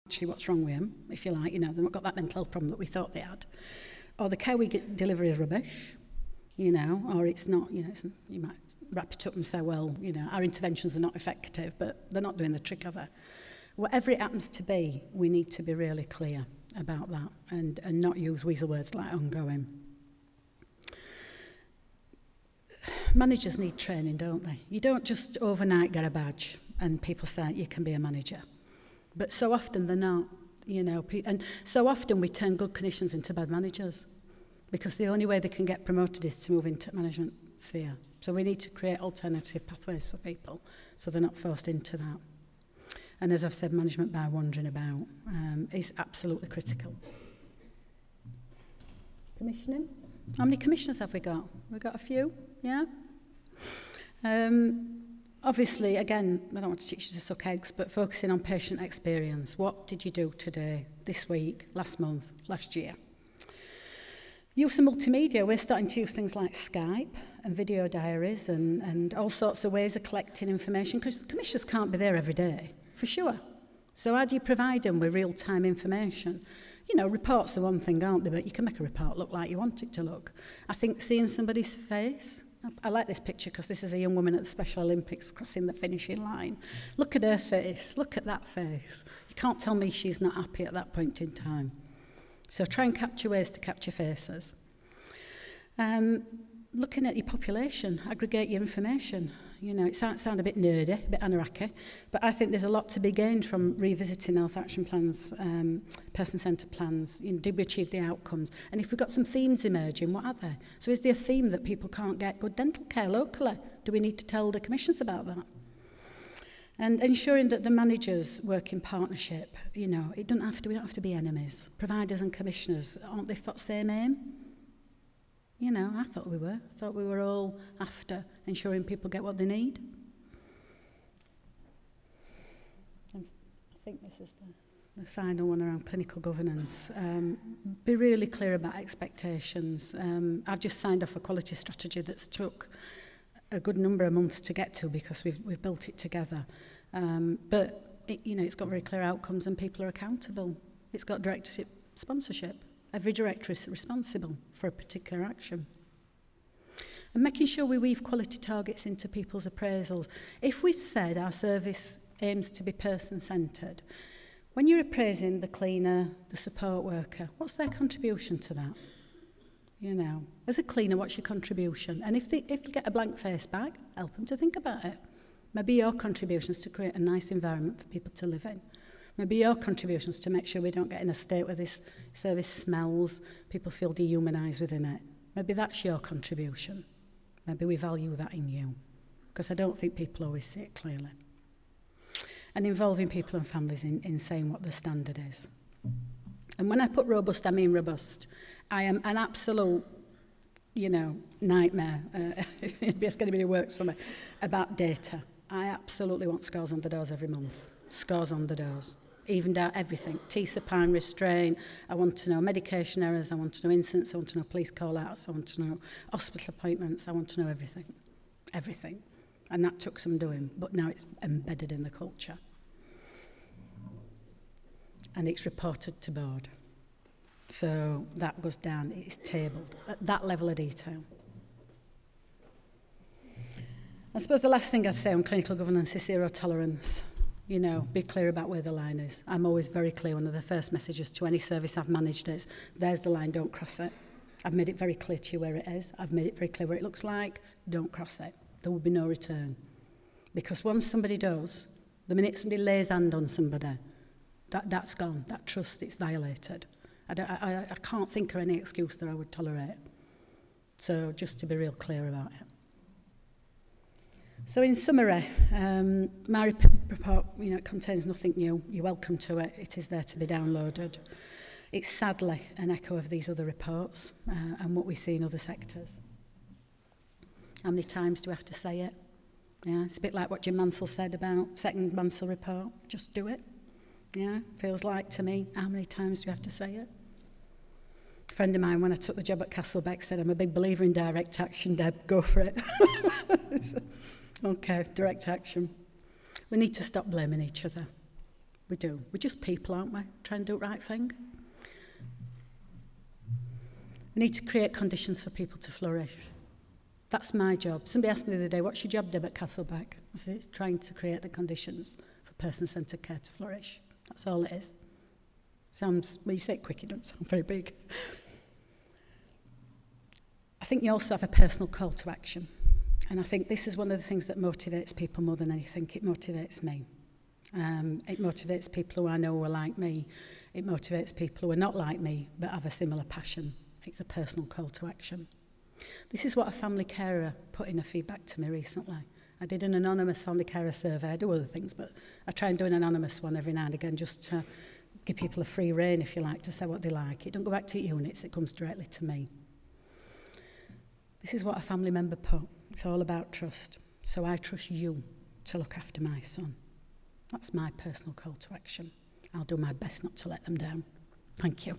actually what's wrong with them, if you like, you know, they've not got that mental health problem that we thought they had. Or the care we deliver is rubbish, you know, or it's not, you know, you might wrap it up and say, well, you know, our interventions are not effective, but they're not doing the trick, are they? Whatever it happens to be, we need to be really clear about that and not use weasel words like ongoing. Managers need training, don't they? You don't just overnight get a badge and people say you can be a manager. But so often they're not, you know, and so often we turn good clinicians into bad managers because the only way they can get promoted is to move into management sphere. So we need to create alternative pathways for people so they're not forced into that. And as I've said, management by wandering about is absolutely critical. Commissioning? How many commissioners have we got? We've got a few, yeah? Obviously, again, I don't want to teach you to suck eggs, but focusing on patient experience. What did you do today, this week, last month, last year? Use of multimedia. We're starting to use things like Skype and video diaries and all sorts of ways of collecting information because commissioners can't be there every day, for sure. So how do you provide them with real-time information? You know, reports are one thing, aren't they? But you can make a report look like you want it to look. I think seeing somebody's face, I like this picture because this is a young woman at the Special Olympics crossing the finishing line. Look at her face. Look at that face. You can't tell me she's not happy at that point in time. So try and capture ways to capture faces. Looking at your population, aggregate your information. You know, it sounds a bit nerdy, a bit anarchy, but I think there's a lot to be gained from revisiting health action plans, person-centred plans. You know, did we achieve the outcomes? And if we've got some themes emerging, what are they? So is there a theme that people can't get good dental care locally? Do we need to tell the commissioners about that? And ensuring that the managers work in partnership. You know, we don't have to be enemies. Providers and commissioners, aren't they for the same aim? You know, I thought we were. I thought we were all after ensuring people get what they need. And I think this is the final one around clinical governance. Be really clear about expectations. I've just signed off a quality strategy that's took a good number of months to get to because we've built it together. But you know, it's got very clear outcomes and people are accountable. It's got directorship sponsorship. Every director is responsible for a particular action. And making sure we weave quality targets into people's appraisals. If we've said our service aims to be person-centred, when you're appraising the cleaner, the support worker, what's their contribution to that? You know, as a cleaner, what's your contribution? And if you get a blank face back, help them to think about it. Maybe your contribution is to create a nice environment for people to live in. Maybe your contributions to make sure we don't get in a state where this service smells, people feel dehumanised within it. Maybe that's your contribution. Maybe we value that in you. Because I don't think people always see it clearly. And involving people and families in saying what the standard is. And when I put robust, I mean robust. I am an absolute, you know, nightmare, if anybody works for me, about data. I absolutely want scores on the doors every month. Scores on the doors. Evened out everything. T-supine, restraint. I want to know medication errors. I want to know incidents. I want to know police call-outs. I want to know hospital appointments. I want to know everything. Everything. And that took some doing, but now it's embedded in the culture. And it's reported to board. So that goes down. It's tabled at that level of detail. I suppose the last thing I'd say on clinical governance is zero tolerance. You know, be clear about where the line is. I'm always very clear. One of the first messages to any service I've managed is, there's the line, don't cross it. I've made it very clear to you where it is. I've made it very clear what it looks like. Don't cross it. There will be no return. Because once somebody does, the minute somebody lays hand on somebody, that's gone. That trust is violated. I can't think of any excuse that I would tolerate. So just to be real clear about it. So in summary, my report, you know, it contains nothing new. You're welcome to it. It is there to be downloaded. It's sadly an echo of these other reports and what we see in other sectors. How many times do we have to say it? Yeah, it's a bit like what Jim Mansell said about second Mansell report. Just do it. Yeah, feels like to me, how many times do we have to say it? A friend of mine, when I took the job at Castlebeck, said, I'm a big believer in direct action, Deb, go for it. Okay, direct action. We need to stop blaming each other. We do. We're just people, aren't we? Try and do the right thing. We need to create conditions for people to flourish. That's my job. Somebody asked me the other day, what's your job, Deb, at Castlebeck? I said, it's trying to create the conditions for person-centred care to flourish. That's all it is. Sounds, when you say it quick, it doesn't sound very big. I think you also have a personal call to action. And I think this is one of the things that motivates people more than anything. It motivates me. It motivates people who I know are like me. It motivates people who are not like me, but have a similar passion. It's a personal call to action. This is what a family carer put in a feedback to me recently. I did an anonymous family carer survey. I do other things, but I try and do an anonymous one every now and again just to give people a free rein, if you like, to say what they like. It don't go back to units, it comes directly to me. This is what a family member put. It's all about trust. So I trust you to look after my son. That's my personal call to action. I'll do my best not to let them down. Thank you.